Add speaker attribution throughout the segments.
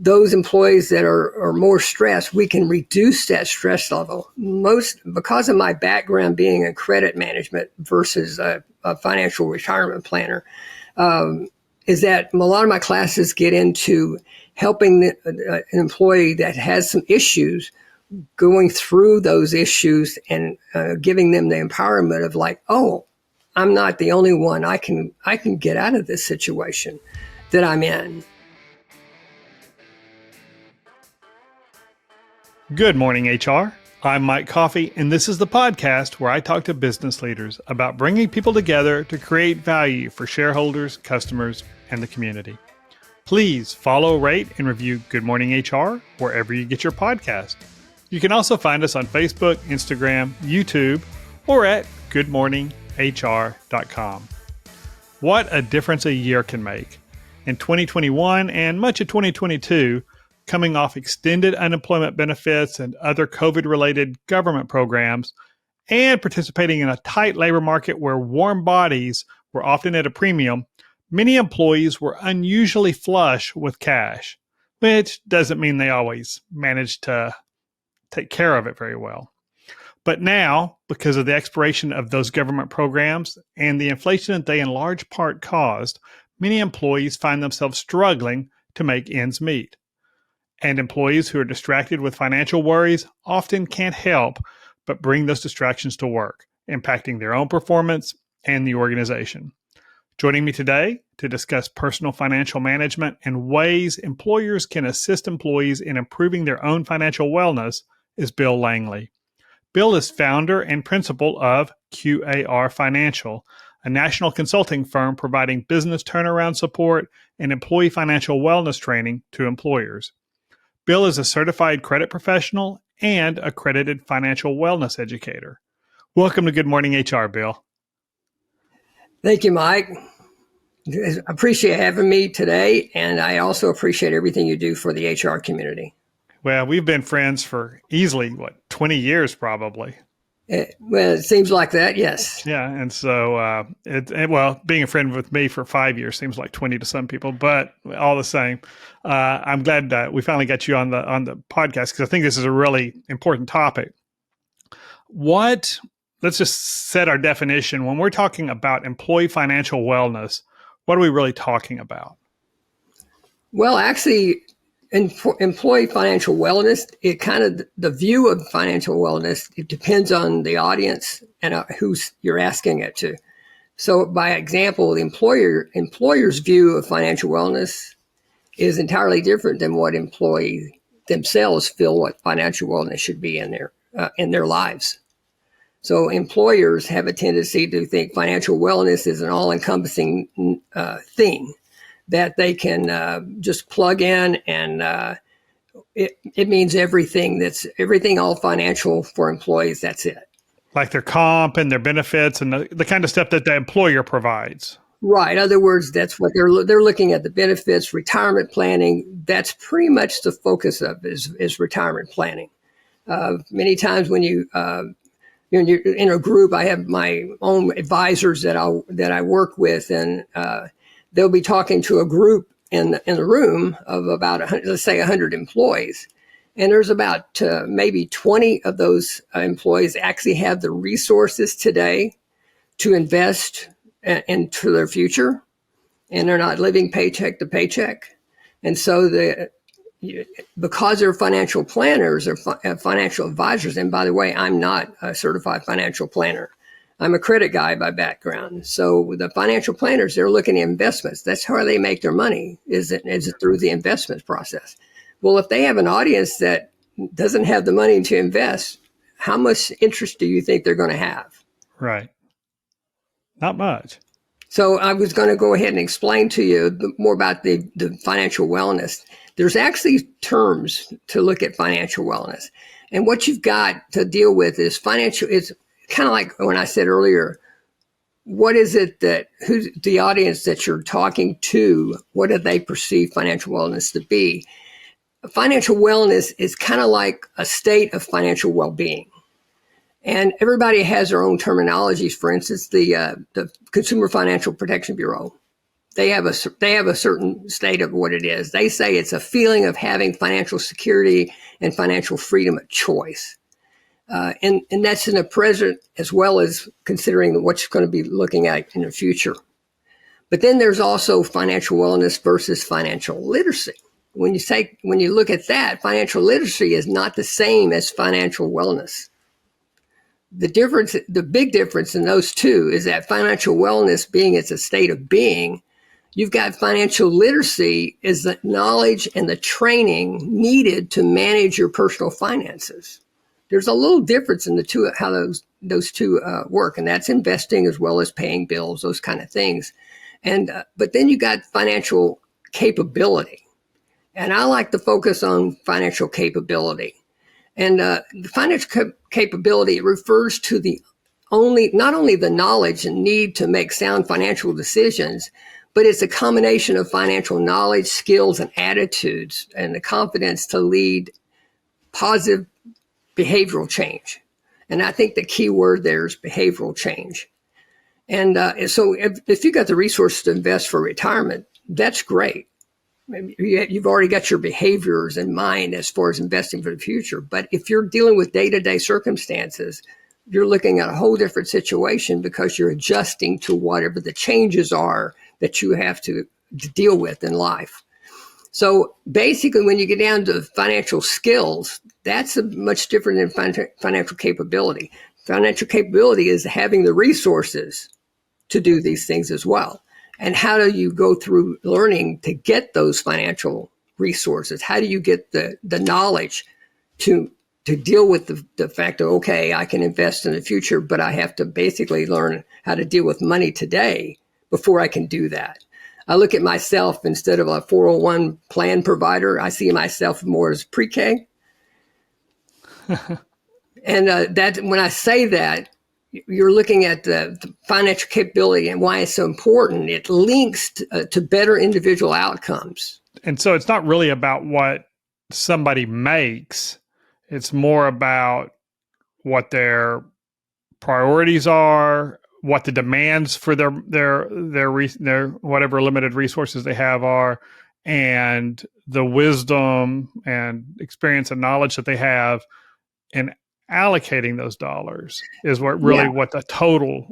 Speaker 1: those employees that are more stressed, we can reduce that stress level. Because of my background being in credit management versus a financial retirement planner, is that a lot of my classes get into helping an employee that has some issues, going through those issues and giving them the empowerment of like, oh, I'm not the only one. I can get out of this situation that I'm in.
Speaker 2: Good morning, HR. I'm Mike Coffey, and this is the podcast where I talk to business leaders about bringing people together to create value for shareholders, customers, and the community. Please follow, rate, and review Good Morning HR wherever you get your podcast. You can also find us on Facebook, Instagram, YouTube, or at goodmorninghr.com. What a difference a year can make. In 2021 and much of 2022, coming off extended unemployment benefits and other COVID-related government programs, and participating in a tight labor market where warm bodies were often at a premium, many employees were unusually flush with cash, which doesn't mean they always managed to take care of it very well. But now, because of the expiration of those government programs and the inflation that they in large part caused, many employees find themselves struggling to make ends meet. And employees who are distracted with financial worries often can't help but bring those distractions to work, impacting their own performance and the organization. Joining me today to discuss personal financial management and ways employers can assist employees in improving their own financial wellness is Bill Langley. Bill is founder and principal of QAR Financial, a national consulting firm providing business turnaround support and employee financial wellness training to employers. Bill is a certified credit professional and accredited financial wellness educator. Welcome to Good Morning HR, Bill.
Speaker 1: Thank you, Mike. I appreciate having me today, and I also appreciate everything you do for the HR community.
Speaker 2: Well, we've been friends for easily, 20 years probably.
Speaker 1: Well, it seems like that, yes.
Speaker 2: Yeah, and so, being a friend with me for 5 years seems like 20 to some people, but all the same, I'm glad that we finally got you on the podcast because I think this is a really important topic. Let's just set our definition. When we're talking about employee financial wellness, what are we really talking about? Well,
Speaker 1: actually, employee financial wellness, the view of financial wellness, it depends on the audience and who's you're asking it to. So by example, the employer's view of financial wellness is entirely different than what employees themselves feel what financial wellness should be in their lives. So employers have a tendency to think financial wellness is an all-encompassing thing that they can just plug in, and it means everything. Everything all financial for employees. That's it.
Speaker 2: Like their comp and their benefits and the kind of stuff that the employer provides.
Speaker 1: Right. In other words, that's what they're looking at: the benefits, retirement planning. That's pretty much the focus of is retirement planning. Many times when you're in a group, I have my own advisors that I work with, and they'll be talking to a group in the room of about, let's say, 100 employees. And there's about maybe 20 of those employees actually have the resources today to invest into their future, and they're not living paycheck to paycheck. And so because they're financial planners or financial advisors, and by the way, I'm not a certified financial planner. I'm a credit guy by background. So the financial planners, they're looking at investments. That's how they make their money, is it through the investment process. Well, if they have an audience that doesn't have the money to invest, how much interest do you think they're going to have?
Speaker 2: Right. Not much.
Speaker 1: So I was going to go ahead and explain to you more about the financial wellness. There's actually terms to look at financial wellness. And what you've got to deal with is financial. It's kind of like when I said earlier, what is it who's the audience that you're talking to? What do they perceive financial wellness to be? Financial wellness is kind of like a state of financial well-being. And everybody has their own terminologies. For instance, the Consumer Financial Protection Bureau, they have a certain state of what it is. They say it's a feeling of having financial security and financial freedom of choice. And that's in the present as well as considering what you're going to be looking at in the future. But then there's also financial wellness versus financial literacy. When you look at that, financial literacy is not the same as financial wellness. The big difference in those two is that financial wellness being it's a state of being, you've got financial literacy is the knowledge and the training needed to manage your personal finances. There's a little difference in the two, how those two work, and that's investing as well as paying bills, those kind of things. And but then you got financial capability, and I like to focus on financial capability. And the financial capability refers to not only the knowledge and need to make sound financial decisions, but it's a combination of financial knowledge, skills, and attitudes, and the confidence to lead positive behavioral change. And I think the key word there is behavioral change. And so if you got the resources to invest for retirement, that's great. You've already got your behaviors in mind as far as investing for the future. But if you're dealing with day-to-day circumstances, you're looking at a whole different situation because you're adjusting to whatever the changes are that you have to deal with in life. So basically, when you get down to financial skills, that's much different than financial capability. Financial capability is having the resources to do these things as well. And how do you go through learning to get those financial resources? How do you get the knowledge to deal with the fact of, okay, I can invest in the future, but I have to basically learn how to deal with money today before I can do that. I look at myself instead of a 401 plan provider, I see myself more as pre-K. And that when I say that, you're looking at the financial capability and why it's so important. It links to better individual outcomes.
Speaker 2: And so it's not really about what somebody makes. It's more about what their priorities are, what the demands for their whatever limited resources they have are, and the wisdom and experience and knowledge that they have in allocating those dollars is what really what the total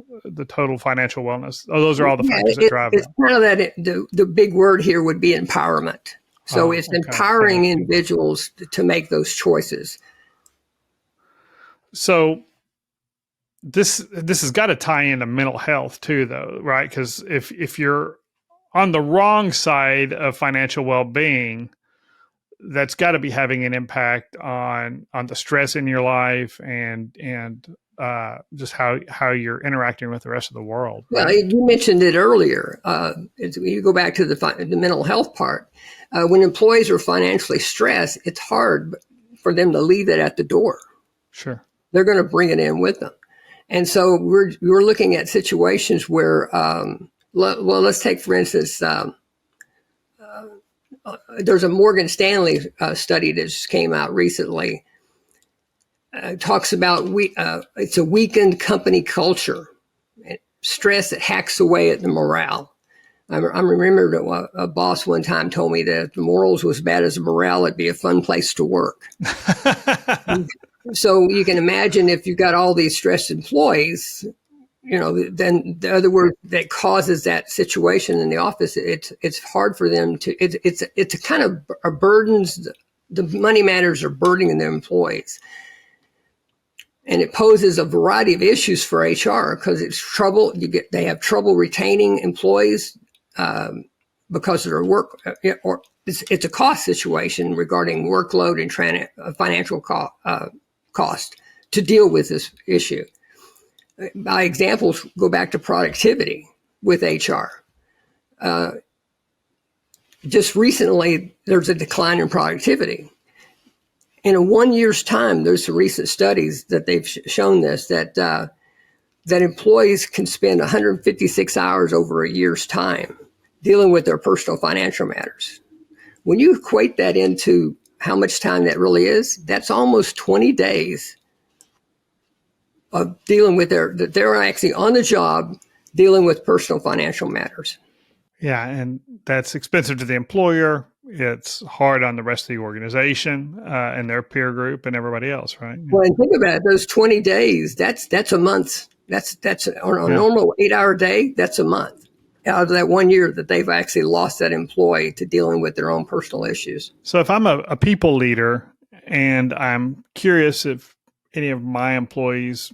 Speaker 2: financial wellness. Those are all the factors that drive it.
Speaker 1: It's kind of that the big word here would be empowerment. So it's empowering individuals to make those choices.
Speaker 2: So this has got to tie into mental health too, though, right? Because if you're on the wrong side of financial well-being, that's got to be having an impact on the stress in your life and just how you're interacting with the rest of the world. Right?
Speaker 1: Well, you mentioned it earlier. You go back to the mental health part. When employees are financially stressed, it's hard for them to leave it at the door.
Speaker 2: Sure,
Speaker 1: they're going to bring it in with them, and so we're looking at situations where, let's take for instance. There's a Morgan Stanley study that just came out recently. Talks about it's a weakened company culture, stress that hacks away at the morale. I remember a boss one time told me that if the morals was as bad as the morale, it'd be a fun place to work. So you can imagine if you've got all these stressed employees, then the other word that causes that situation in the office, it's hard for them to, it's a kind of a burdens, the money matters are burdening the employees. And it poses a variety of issues for HR because it's trouble. They have trouble retaining employees because of their work, or it's a cost situation regarding workload and financial cost to deal with this issue. My examples go back to productivity with HR. Just recently, there's a decline in productivity. In a 1 year's time, there's some recent studies that they've shown this, that employees can spend 156 hours over a year's time dealing with their personal financial matters. When you equate that into how much time that really is, that's almost 20 days of dealing with they're actually on the job dealing with personal financial matters.
Speaker 2: Yeah, and that's expensive to the employer. It's hard on the rest of the organization and their peer group and everybody else, right?
Speaker 1: Well, and think about it, those 20 days, that's a month. That's on a
Speaker 2: Yeah.
Speaker 1: normal 8-hour day, that's a month out of that 1 year that they've actually lost that employee to dealing with their own personal issues.
Speaker 2: So if I'm a people leader and I'm curious if any of my employees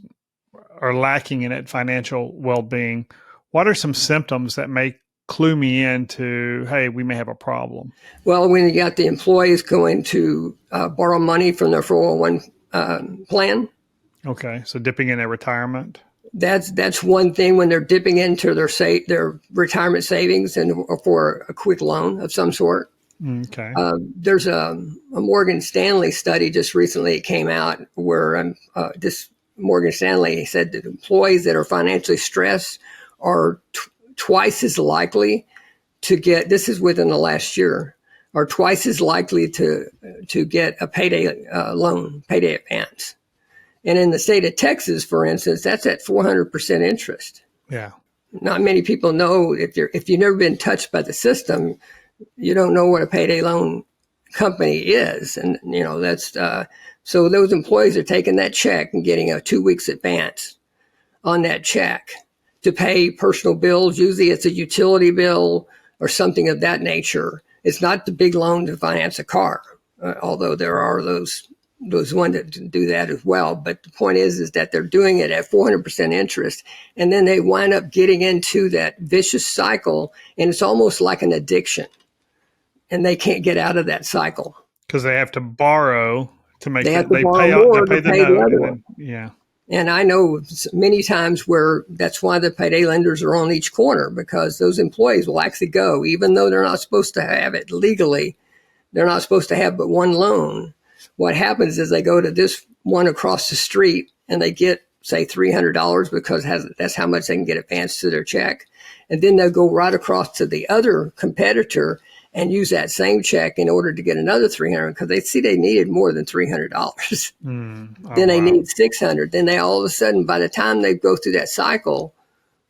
Speaker 2: are lacking in that financial well-being, what are some symptoms that may clue me into, hey, we may have a problem?
Speaker 1: Well, when you got the employees going to borrow money from their 401 plan,
Speaker 2: Okay, so dipping in their retirement.
Speaker 1: that's one thing. When they're dipping into their retirement savings and for a quick loan of some sort.
Speaker 2: Okay.
Speaker 1: There's a Morgan Stanley study just recently it came out where this Morgan Stanley said that employees that are financially stressed are twice as likely to get, this is within the last year, are twice as likely to get a payday loan, payday advance. And in the state of Texas, for instance, that's at 400% interest.
Speaker 2: Yeah.
Speaker 1: Not many people know if you've never been touched by the system, you don't know what a payday loan company is. And, that's, so those employees are taking that check and getting a 2 weeks advance on that check to pay personal bills. Usually it's a utility bill or something of that nature. It's not the big loan to finance a car, although there are those ones that do that as well. But the point is that they're doing it at 400% interest. And then they wind up getting into that vicious cycle. And it's almost like an addiction. And they can't get out of that cycle.
Speaker 2: Because they have to borrow to make
Speaker 1: They
Speaker 2: it.
Speaker 1: have to
Speaker 2: They
Speaker 1: borrow
Speaker 2: pay
Speaker 1: more
Speaker 2: they
Speaker 1: to
Speaker 2: pay the
Speaker 1: pay the
Speaker 2: note.
Speaker 1: other
Speaker 2: And
Speaker 1: one.
Speaker 2: then, yeah.
Speaker 1: And I know many times where that's why the payday lenders are on each corner, because those employees will actually go, even though they're not supposed to have it legally, they're not supposed to have but one loan. What happens is they go to this one across the street and they get, say, $300 because that's how much they can get advanced to their check. And then they'll go right across to the other competitor and use that same check in order to get another $300 because they see they needed more than $300.
Speaker 2: Oh,
Speaker 1: Then they
Speaker 2: wow.
Speaker 1: need $600. Then they all of a sudden, by the time they go through that cycle,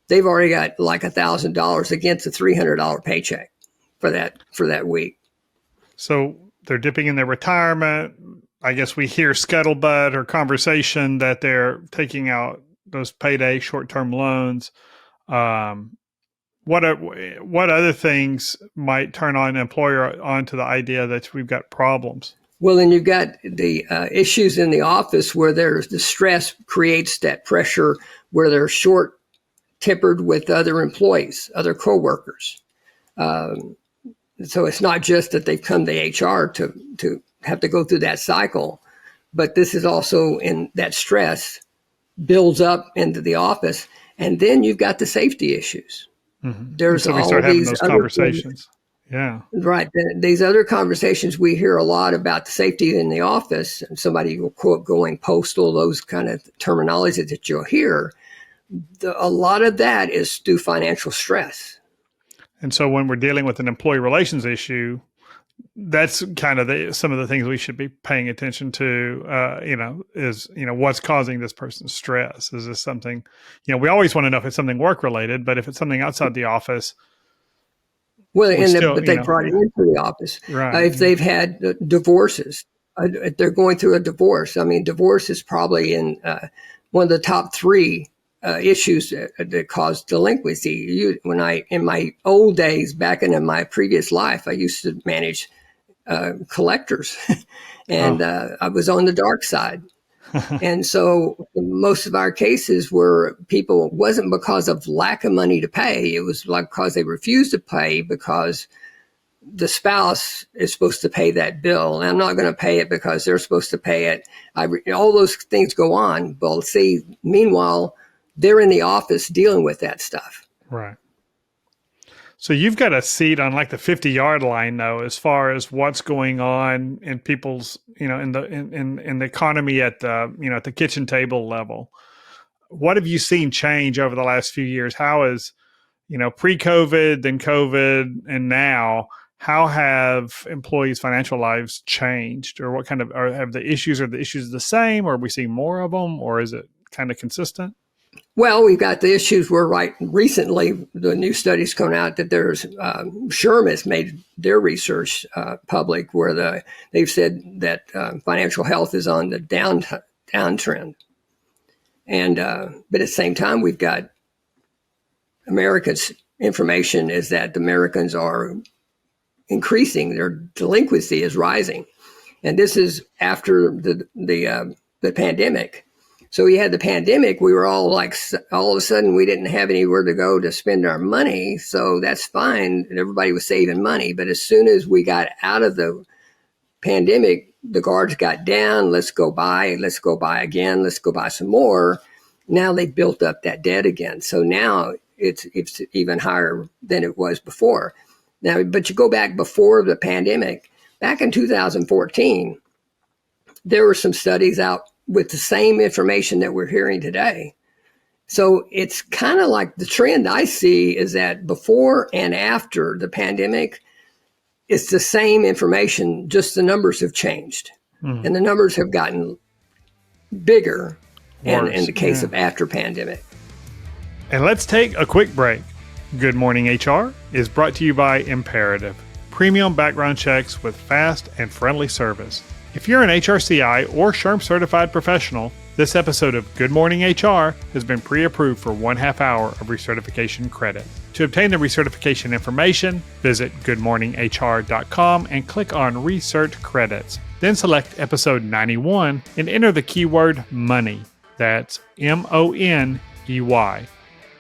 Speaker 1: they've already got like $1,000 against a $300 paycheck for that week.
Speaker 2: So they're dipping in their retirement. I guess we hear scuttlebutt or conversation that they're taking out those payday short-term loans. What other things might turn on an employer onto the idea that we've got problems?
Speaker 1: Well, then you've got the issues in the office where there's the stress creates that pressure where they're short tempered with other employees, other coworkers. So it's not just that they've come to HR to have to go through that cycle, but this is also in that stress builds up into the office. And then you've got the safety issues.
Speaker 2: Mm-hmm.
Speaker 1: There's
Speaker 2: So we
Speaker 1: all
Speaker 2: start having
Speaker 1: these
Speaker 2: those
Speaker 1: other
Speaker 2: conversations.
Speaker 1: things.
Speaker 2: Yeah.
Speaker 1: Right. These other conversations, we hear a lot about the safety in the office, and somebody will quote going postal, those kind of terminology that you'll hear. A lot of that is through financial stress.
Speaker 2: And so when we're dealing with an employee relations issue, that's kind of some of the things we should be paying attention to, is, what's causing this person's stress? Is this something, we always want to know if it's something work related, but if it's something outside the office,
Speaker 1: Well,
Speaker 2: still,
Speaker 1: but they brought it into the office.
Speaker 2: right.
Speaker 1: If they've had divorces, if they're going through a divorce. I mean, divorce is probably in one of the top three issues that cause delinquency. In my old days, back in my previous life, I used to manage collectors, and I was on the dark side. And so most of our cases were people, it wasn't because of lack of money to pay. It was like because they refused to pay because the spouse is supposed to pay that bill. And I'm not going to pay it because they're supposed to pay it. All those things go on. But see, meanwhile, they're in the office dealing with that stuff.
Speaker 2: Right. So you've got a seat on like the 50-yard line, though, as far as what's going on in people's, in the economy at the, at the kitchen table level. What have you seen change over the last few years? How is, pre-COVID, then COVID, and now, how have employees' financial lives changed, or are the issues the same, or are we seeing more of them, or is it kind of consistent?
Speaker 1: Well, we've got the issues where recently the new studies come out that there's SHRM has made their research public where they've said that financial health is on the downtrend. And but at the same time, we've got Americans' information is that the Americans are increasing, their delinquency is rising. And this is after the pandemic. So we had the pandemic. We were all of a sudden, we didn't have anywhere to go to spend our money. So that's fine. And everybody was saving money. But as soon as we got out of the pandemic, the guards got down. Let's go buy again. Let's go buy some more. Now they built up that debt again. So now it's even higher than it was before. Now, but you go back before the pandemic, back in 2014, there were some studies out with the same information that we're hearing today. So it's kind of like the trend I see is that before and after the pandemic, it's the same information, just the numbers have changed. And the numbers have gotten bigger in the case of after pandemic.
Speaker 2: And let's take a quick break. Good Morning HR is brought to you by Imperative, premium background checks with fast and friendly service. If you're an HRCI or SHRM certified professional, this episode of Good Morning HR has been pre-approved for 1/2 hour of recertification credit. To obtain the recertification information, visit goodmorninghr.com and click on Recert Credits. Then select episode 91 and enter the keyword money. That's MONEY.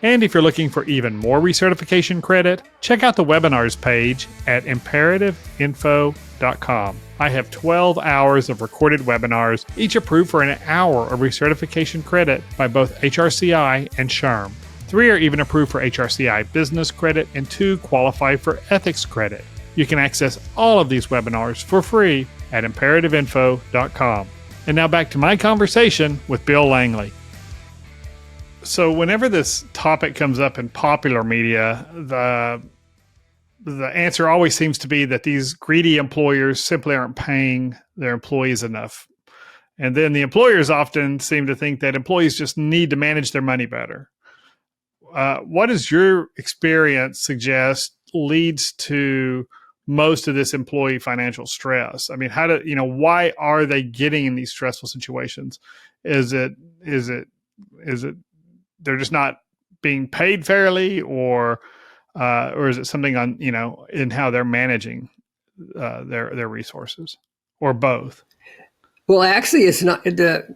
Speaker 2: And if you're looking for even more recertification credit, check out the webinars page at imperativeinfo.com. I have 12 hours of recorded webinars, each approved for an hour of recertification credit by both HRCI and SHRM. 3 are even approved for HRCI business credit and 2 qualify for ethics credit. You can access all of these webinars for free at imperativeinfo.com. And now back to my conversation with Bill Langley. So whenever this topic comes up in popular media, the answer always seems to be that these greedy employers simply aren't paying their employees enough. And then the employers often seem to think that employees just need to manage their money better. What does your experience suggest leads to most of this employee financial stress? I mean, why are they getting in these stressful situations? Is it they're just not being paid fairly, or is it something in how they're managing their resources, or both?
Speaker 1: Well, actually, it's not. The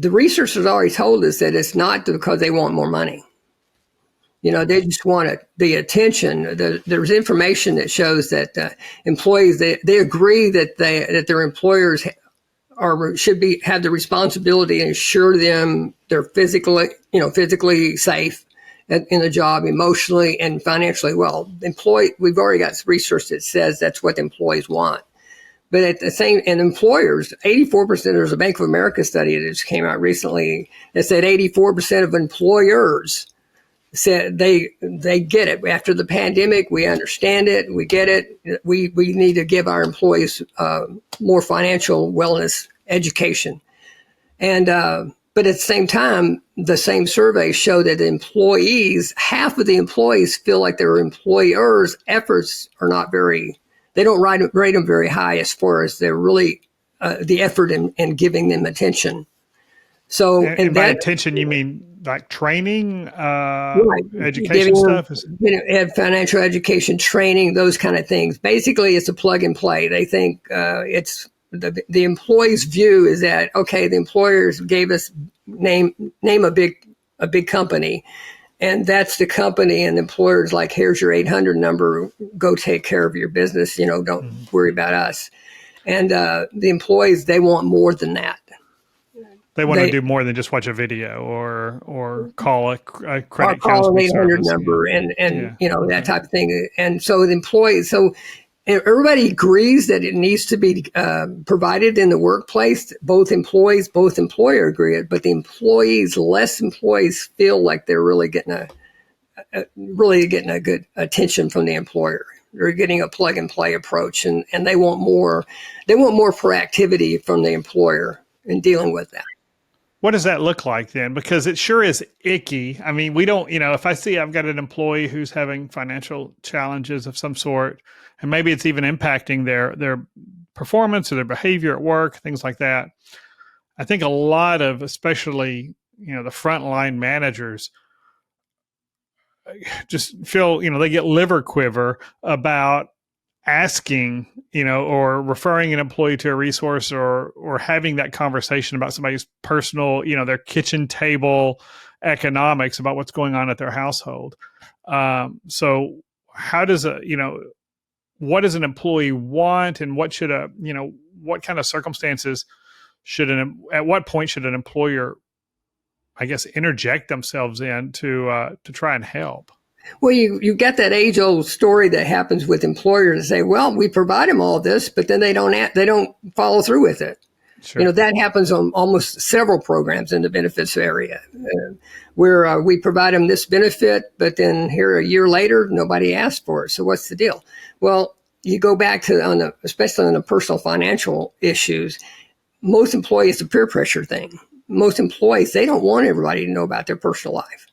Speaker 1: research has already told us that it's not because they want more money. They just want the attention. There's information that shows that employees they agree that their employers should have the responsibility to ensure them they're physically safe in the job, emotionally and financially well. We've already got research that says that's what the employees want. But employers, 84%, there's a Bank of America study that just came out recently that said 84% of employers said they get it. After the pandemic, we understand it, we get it. We need to give our employees more financial wellness education. And but at the same time, the same surveys show that half of the employees feel like their employers' efforts are not they don't rate them very high as far as they're really the effort in giving them attention. So,
Speaker 2: and by attention, you mean like training,
Speaker 1: right,
Speaker 2: education stuff?
Speaker 1: Financial education, training, those kind of things. Basically, it's a plug and play. They think it's the employee's view is that, okay, the employers gave us name a big company, and that's the company, and the employer's like, here's your 800 number, go take care of your business, don't worry about us. And the employees, they want more than that.
Speaker 2: They want to do more than just watch a video or call a credit
Speaker 1: or call an 800
Speaker 2: service.
Speaker 1: number and that type of thing. And so the employees, everybody agrees that it needs to be provided in the workplace. Both employer agree it, but less employees feel like they're really getting a good attention from the employer. They're getting a plug and play approach, and they want more proactivity from the employer in dealing with that.
Speaker 2: What does that look like then? Because it sure is icky. I mean, we don't, if I see I've got an employee who's having financial challenges of some sort, and maybe it's even impacting their performance or their behavior at work, things like that. I think a lot of, especially, the frontline managers just feel, they get liver quiver about asking, or referring an employee to a resource, or having that conversation about somebody's personal, their kitchen table economics about what's going on at their household. So how does what does an employee want, and what should what kind of circumstances at what point should an employer, I guess, interject themselves in to try and help?
Speaker 1: Well, you get that age-old story that happens with employers. Say, well, we provide them all this, but then they don't follow through with it.
Speaker 2: Sure.
Speaker 1: That happens on almost several programs in the benefits area, where we provide them this benefit, but then here a year later, nobody asked for it. So what's the deal? Well, you go back to especially on the personal financial issues. Most employees, it's a peer pressure thing. Most employees, they don't want everybody to know about their personal life.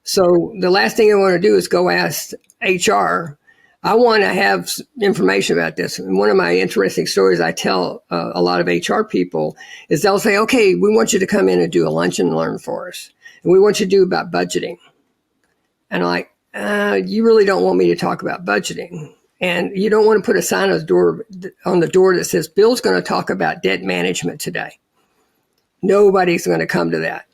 Speaker 1: So the last thing I want to do is go ask HR. I want to have information about this. And one of my interesting stories I tell a lot of HR people is they'll say, okay, we want you to come in and do a lunch and learn for us. And we want you to do about budgeting. And I'm like, you really don't want me to talk about budgeting. And you don't want to put a sign on the door that says, Bill's going to talk about debt management today. Nobody's going to come to that.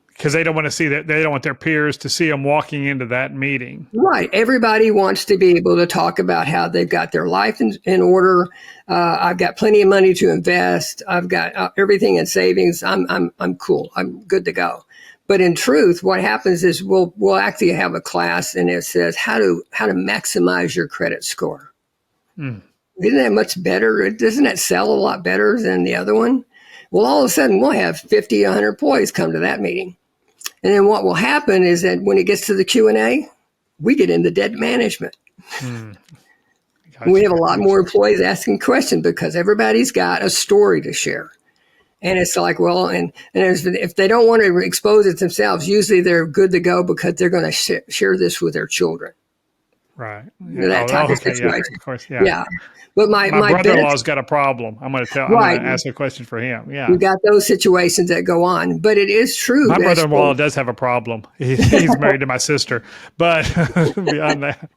Speaker 2: Because they don't want to see that. They don't want their peers to see them walking into that meeting.
Speaker 1: Right. Everybody wants to be able to talk about how they've got their life in order. I've got plenty of money to invest. I've got everything in savings. I'm cool. I'm good to go. But in truth, what happens is we'll actually have a class, and it says how to maximize your credit score. Isn't that much better? Doesn't that sell a lot better than the other one? Well, all of a sudden, we'll have 50, 100 employees come to that meeting. And then what will happen is that when it gets to the Q&A, we get into debt management. Gotcha. We have a lot more employees asking questions because everybody's got a story to share. And it's like, well, and if they don't want to expose it themselves, usually they're good to go because they're going to share this with their children.
Speaker 2: Right.
Speaker 1: That type of situation.
Speaker 2: Yeah, of course, yeah.
Speaker 1: But my
Speaker 2: brother-in-law's got a problem. I'm going to tell.
Speaker 1: Right.
Speaker 2: I'm going to ask a question for him. Yeah,
Speaker 1: you got those situations that go on, but it is true.
Speaker 2: My brother-in-law does have a problem. He's married to my sister, but beyond that.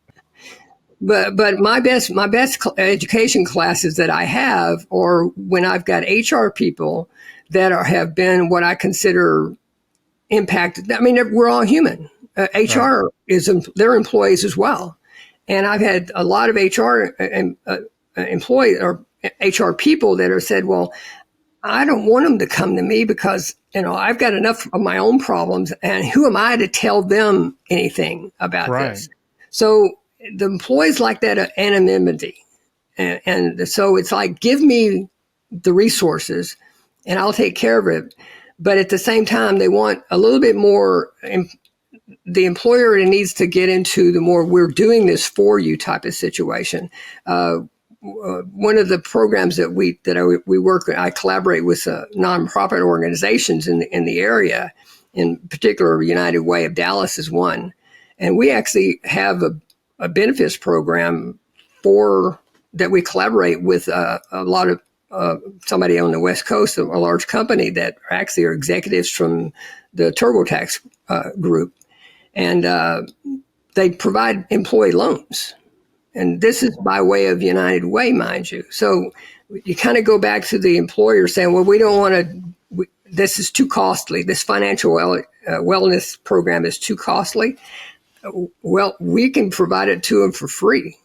Speaker 1: But my best education classes that I have, or when I've got HR people that have been what I consider impacted. I mean, we're all human. HR they're employees as well, and I've had a lot of HR employees or HR people that have said, well, I don't want them to come to me because, I've got enough of my own problems, and who am I to tell them anything about this? So the employees like that anonymity. And so it's like, give me the resources and I'll take care of it. But at the same time, they want a little bit more. The employer needs to get into the more we're doing this for you type of situation. One of the programs that we work, I collaborate with nonprofit organizations in the area. In particular, United Way of Dallas is one, and we actually have a benefits program that we collaborate with a lot of somebody on the West Coast, a large company that actually are executives from the TurboTax group, and they provide employee loans. And this is by way of United Way, mind you. So you kind of go back to the employer saying, well, we don't want to, this is too costly. This financial wellness program is too costly. Well, we can provide it to them for free.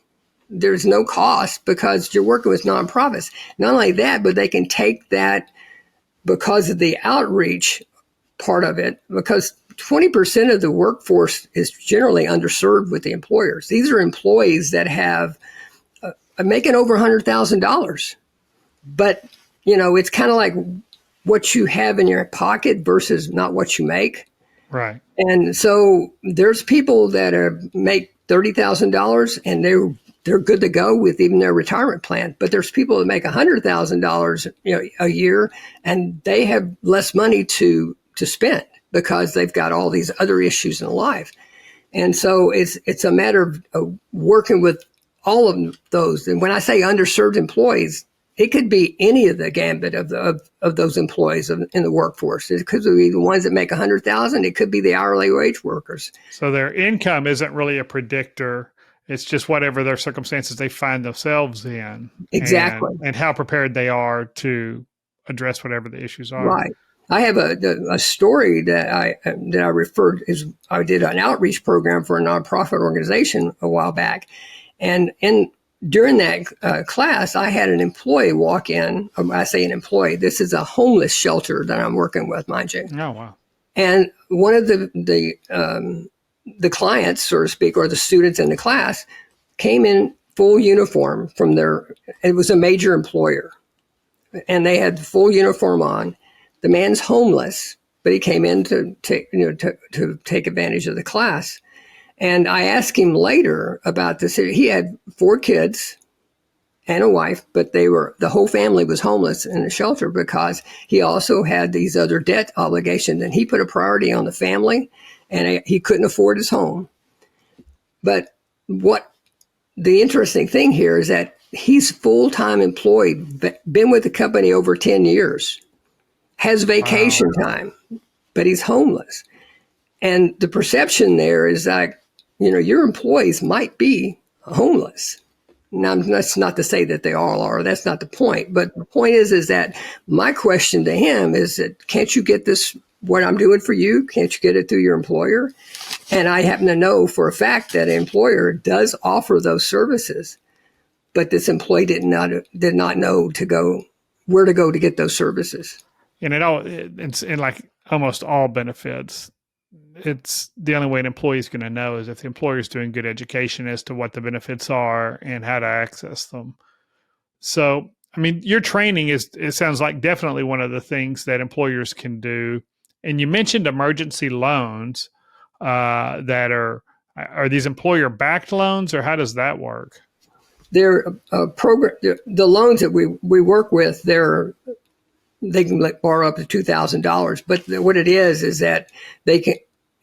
Speaker 1: There's no cost because you're working with nonprofits. Not only that, but they can take that because of the outreach part of it, because 20% of the workforce is generally underserved with the employers. These are employees that have making over $100,000. But, it's kind of like what you have in your pocket versus not what you make.
Speaker 2: Right.
Speaker 1: And so there's people that make $30,000 and they're good to go with even their retirement plan. But there's people that make $100,000 a year, and they have less money to to spend because they've got all these other issues in life. And so it's a matter of working with all of those. And when I say underserved employees, it could be any of the gambit of those employees in the workforce. It could be the ones that make $100,000. It could be the hourly wage workers.
Speaker 2: So their income isn't really a predictor. It's just whatever their circumstances they find themselves in.
Speaker 1: Exactly.
Speaker 2: And how prepared they are to address whatever the issues are.
Speaker 1: Right. I have a story that I referred is I did an outreach program for a nonprofit organization a while back, and during that class, I had an employee walk in. I say an employee. This is a homeless shelter that I'm working with, mind you.
Speaker 2: Oh wow!
Speaker 1: And one of the clients, so to speak, or the students in the class, came in full uniform from it was a major employer, and they had the full uniform on. The man's homeless, but he came in to take advantage of the class. And I asked him later about this. He had 4 kids and a wife, but the whole family was homeless in the shelter because he also had these other debt obligations, and he put a priority on the family, and he couldn't afford his home. But what the interesting thing here is that he's full-time employed, been with the company over 10 years. Has vacation time, but he's homeless. And the perception there is that, your employees might be homeless. Now, that's not to say that they all are. That's not the point. But the point is that my question to him is that, can't you get this, what I'm doing for you, can't you get it through your employer? And I happen to know for a fact that an employer does offer those services, but this employee did not know where to go to get those services.
Speaker 2: And it's in like almost all benefits. It's the only way an employee is going to know is if the employer is doing good education as to what the benefits are and how to access them. So, I mean, your training it sounds like definitely one of the things that employers can do. And you mentioned emergency loans that are these employer-backed loans, or how does that work?
Speaker 1: They're the loans that we work with, they can borrow up to $2,000. But what it is that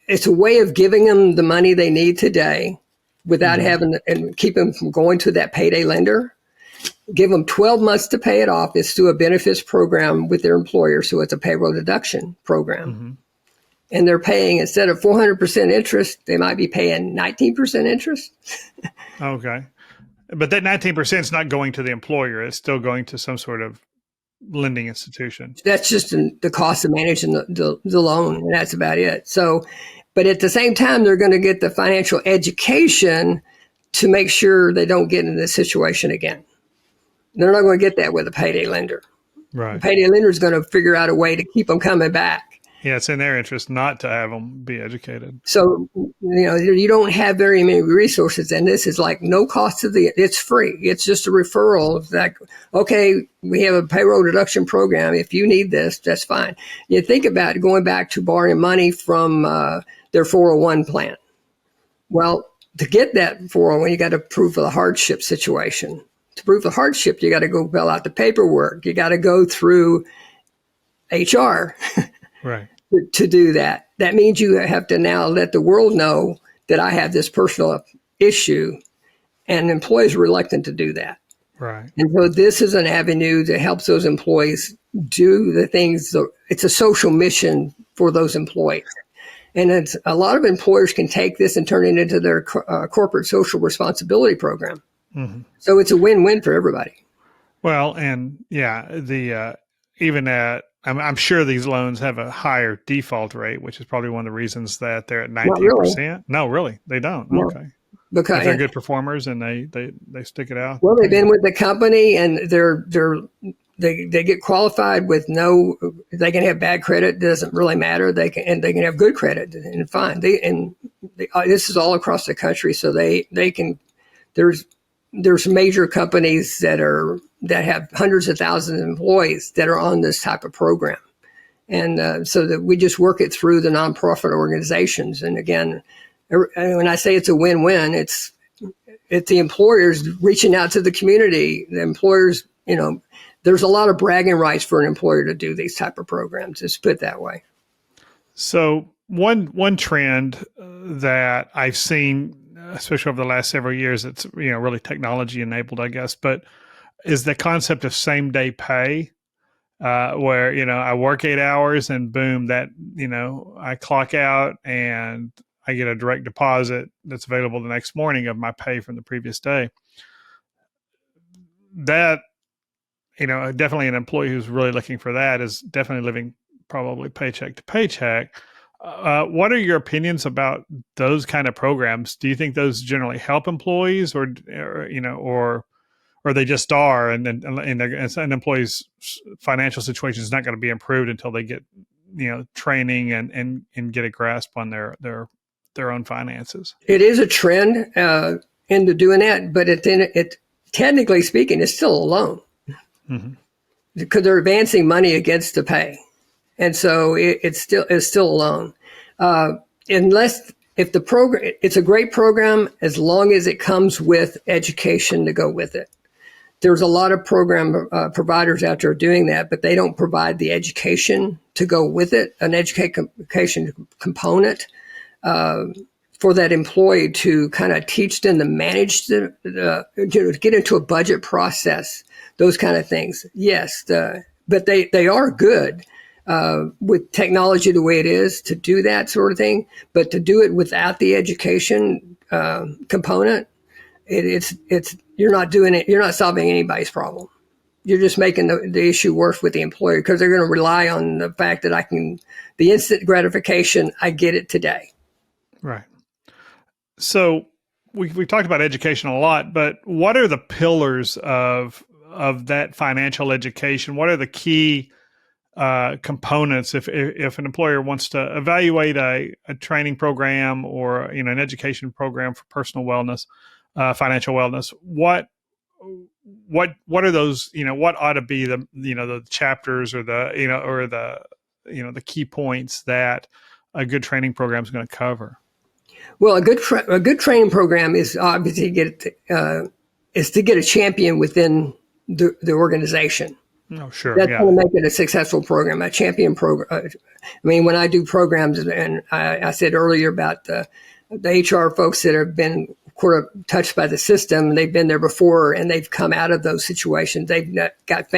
Speaker 1: it's a way of giving them the money they need today without having and keep them from going to that payday lender. Give them 12 months to pay it off. It's through a benefits program with their employer. So it's a payroll deduction program. Mm-hmm. And they're paying, instead of 400% interest, they might be paying 19% interest.
Speaker 2: Okay. But that 19% is not going to the employer. It's still going to some sort of lending institution.
Speaker 1: That's just the cost of managing the loan, and that's about it. So, but at the same time, they're going to get the financial education to make sure they don't get in this situation again. They're not going to get that with a payday lender.
Speaker 2: Right.
Speaker 1: The payday lender is going to figure out a way to keep them coming back.
Speaker 2: Yeah, it's in their interest not to have them be educated.
Speaker 1: So, you don't have very many resources, and this is like no cost to it's free. It's just a referral. It's like, okay, we have a payroll deduction program. If you need this, that's fine. You think about going back to borrowing money from their 401 plan. Well, to get that 401, you got to prove the hardship situation. To prove the hardship, you got to go fill out the paperwork. You got to go through HR.
Speaker 2: Right.
Speaker 1: To do that. That means you have to now let the world know that I have this personal issue, and employees are reluctant to do that.
Speaker 2: Right.
Speaker 1: And so this is an avenue that helps those employees do the things. It's a social mission for those employees. And it's a lot of employers can take this and turn it into their corporate social responsibility program. Mm-hmm. So it's a win-win for everybody.
Speaker 2: Well, and yeah, I'm sure these loans have a higher default rate, which is probably one of the reasons that they're at 19%.
Speaker 1: Really.
Speaker 2: No, really, they don't. No. Okay,
Speaker 1: because
Speaker 2: if they're good performers and they stick it out.
Speaker 1: Well, they've been with the company and they get qualified with they can have bad credit. It doesn't really matter. They can have good credit and fine. This is all across the country, so they can. There's major companies that have hundreds of thousands of employees that are on this type of program. And so that we just work it through the nonprofit organizations. And again, when I say it's a win-win, it's the employers reaching out to the community. The employers, there's a lot of bragging rights for an employer to do these type of programs. Let's put it that way.
Speaker 2: So one trend that I've seen, especially over the last several years, it's really technology enabled, I guess, but is the concept of same day pay, where I work 8 hours and boom, that I clock out and I get a direct deposit that's available the next morning of my pay from the previous day. That definitely an employee who's really looking for that is definitely living probably paycheck to paycheck. What are your opinions about those kind of programs? Do you think those generally help employees, or they just are, and an employee's financial situation is not going to be improved until they get training and get a grasp on their own finances?
Speaker 1: It is a trend into doing that, but it technically speaking, it's still a loan. Mm-hmm. Because they're advancing money against the pay, and so it's still a loan. Unless if the program, it's a great program as long as it comes with education to go with it. There's a lot of program providers out there doing that, but they don't provide the education to go with it, an education component for that employee to kind of teach them to manage to get into a budget process, those kind of things. Yes, but they are good with technology the way it is to do that sort of thing. But to do it without the education component, it's you're not doing it. You're not solving anybody's problem. You're just making the issue worse with the employer, because they're going to rely on the fact that the instant gratification, I get it today.
Speaker 2: Right. So we've talked about education a lot, but what are the pillars of that financial education? What are the key components if an employer wants to evaluate a training program or an education program for personal wellness, financial wellness? What are those? What ought to be the chapters or the key points that a good training program is going to cover?
Speaker 1: Well, a good training program is obviously to get a champion within the organization.
Speaker 2: Oh, sure.
Speaker 1: That's going to make it a successful program, a champion program. I mean, when I do programs, and I said earlier about the HR folks that have been sort of touched by the system, they've been there before and they've come out of those situations. They've got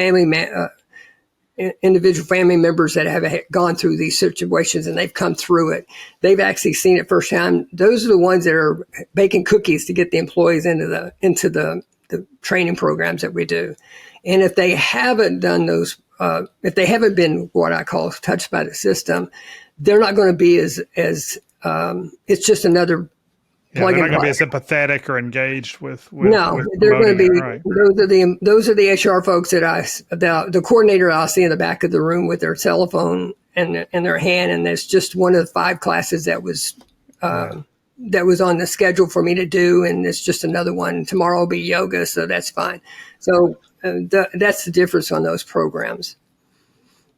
Speaker 1: individual family members that have gone through these situations and they've come through it. They've actually seen it firsthand. Those are the ones that are baking cookies to get the employees into the training programs that we do. And if they haven't done those, if they haven't been what I call touched by the system, they're not going to be as it's just another plug and play. They're not going to
Speaker 2: be as empathetic or engaged with
Speaker 1: they're going to be,
Speaker 2: right.
Speaker 1: those are the HR folks that the coordinator I'll see in the back of the room with their cell phone in their hand. And that's just one of the 5 classes that was on the schedule for me to do. And it's just another one. Tomorrow will be yoga. So that's fine. So that's the difference on those programs.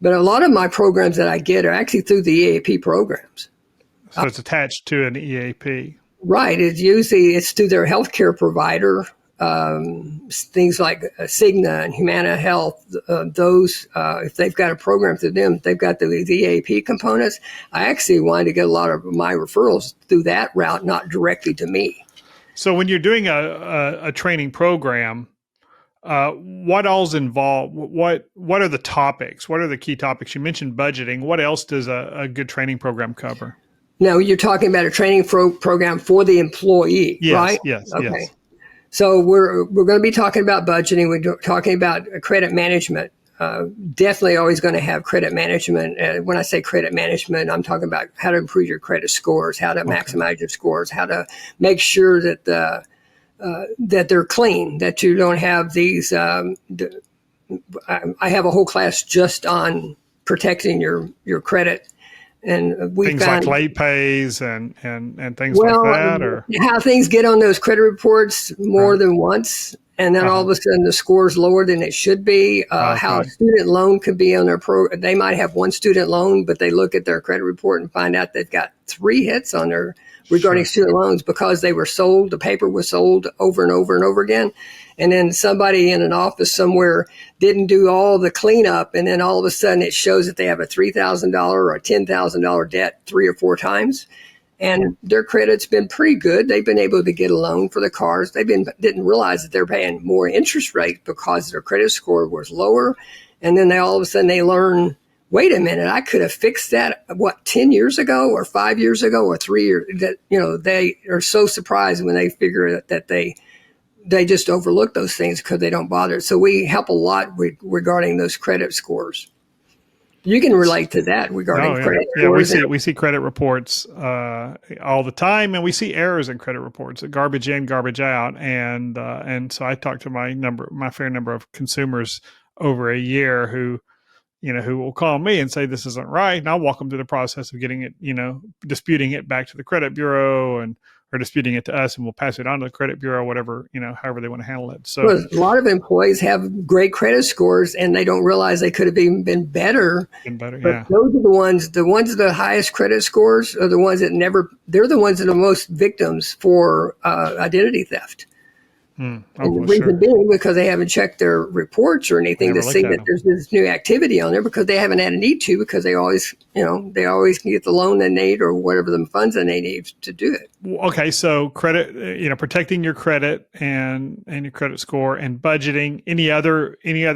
Speaker 1: But a lot of my programs that I get are actually through the EAP programs.
Speaker 2: So it's attached to an EAP.
Speaker 1: Right. It's through their healthcare provider, things like Cigna and Humana Health. If they've got a program through them, they've got the EAP components. I actually wanted to get a lot of my referrals through that route, not directly to me.
Speaker 2: So when you're doing a training program, what all's involved? What are the topics? What are the key topics? You mentioned budgeting. What else does a good training program cover?
Speaker 1: No, you're talking about a training program for the employee,
Speaker 2: yes,
Speaker 1: right?
Speaker 2: Yes.
Speaker 1: Okay.
Speaker 2: Yes.
Speaker 1: So we're going to be talking about budgeting. We're talking about credit management. Definitely always going to have credit management. When I say credit management, I'm talking about how to improve your credit scores, how to maximize your scores, how to make sure that that they're clean, that you don't have these. I have a whole class just on protecting your credit. And we
Speaker 2: things
Speaker 1: found,
Speaker 2: like late pays and things like that, or
Speaker 1: how things get on those credit reports more than once, and then all of a sudden the score's lower than it should be. How a student loan could be on their they might have one student loan, but they look at their credit report and find out they've got 3 hits on their regarding student loans because they were sold. The paper was sold over and over and over again. And then somebody in an office somewhere didn't do all the cleanup. And then all of a sudden it shows that they have a $3,000 or a $10,000 debt 3 or 4 times. And their credit's been pretty good. They've been able to get a loan for the cars. Didn't realize that they're paying more interest rate because their credit score was lower. And then all of a sudden they learn, wait a minute, I could have fixed that, 10 years ago or 5 years ago or 3 years. That, they are so surprised when they figure that they just overlook those things because they don't bother. So we help a lot regarding those credit scores. You can relate to that regarding credit scores.
Speaker 2: Yeah, we see credit reports all the time, and we see errors in credit reports, garbage in, garbage out, and so I talked to my fair number of consumers over a year who will call me and say this isn't right, and I'll walk them through the process of getting it, disputing it back to the credit bureau or disputing it to us, and we'll pass it on to the credit bureau, whatever, however they want to handle it. So
Speaker 1: a lot of employees have great credit scores and they don't realize they could have even been better. But those are the ones with the highest credit scores are the ones they're the ones that are most victims for identity theft. And the reason being because they haven't checked their reports or anything to see that there's this new activity on there because they haven't had a need to because they always can get the loan they need or whatever the funds they need to do it.
Speaker 2: Okay, so credit, protecting your credit and your credit score and budgeting. Any other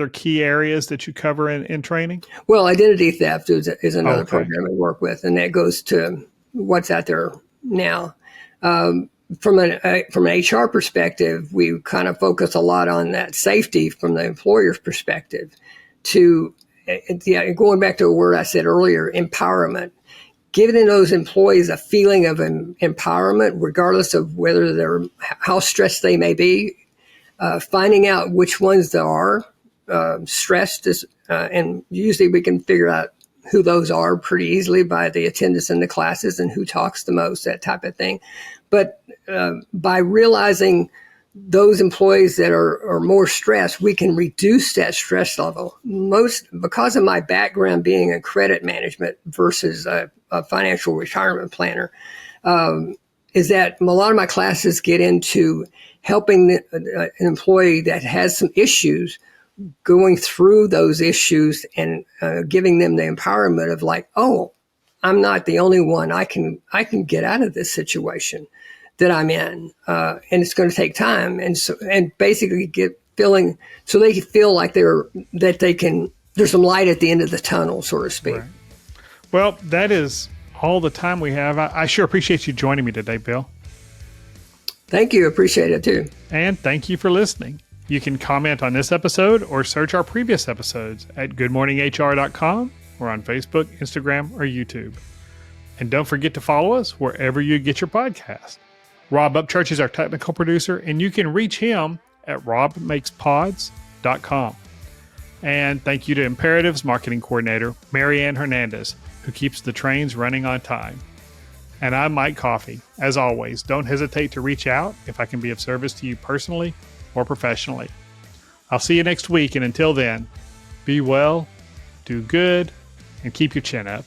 Speaker 2: key areas that you cover in training?
Speaker 1: Well, identity theft is another program I work with, and that goes to what's out there now. From an HR perspective, we kind of focus a lot on that safety from the employer's perspective going back to a word I said earlier, empowerment, giving those employees a feeling of empowerment, regardless of how stressed they may be, finding out which ones they are stressed, and usually we can figure out who those are pretty easily by the attendance in the classes and who talks the most, that type of thing. But by realizing those employees that are more stressed, we can reduce that stress level. Because of my background being in credit management versus a financial retirement planner, is that a lot of my classes get into helping an employee that has some issues, going through those issues and giving them the empowerment of like, oh, I'm not the only one. I can get out of this situation that I'm in, and it's going to take time, and basically so they feel like there's some light at the end of the tunnel, so to speak.
Speaker 2: Right. Well, that is all the time we have. I sure appreciate you joining me today, Bill.
Speaker 1: Thank you. Appreciate it too.
Speaker 2: And thank you for listening. You can comment on this episode or search our previous episodes at goodmorninghr.com or on Facebook, Instagram, or YouTube. And don't forget to follow us wherever you get your podcast. Rob Upchurch is our technical producer, and you can reach him at robmakespods.com. And thank you to Imperative's marketing coordinator, Marianne Hernandez, who keeps the trains running on time. And I'm Mike Coffey. As always, don't hesitate to reach out if I can be of service to you personally or professionally. I'll see you next week, and until then, be well, do good, and keep your chin up.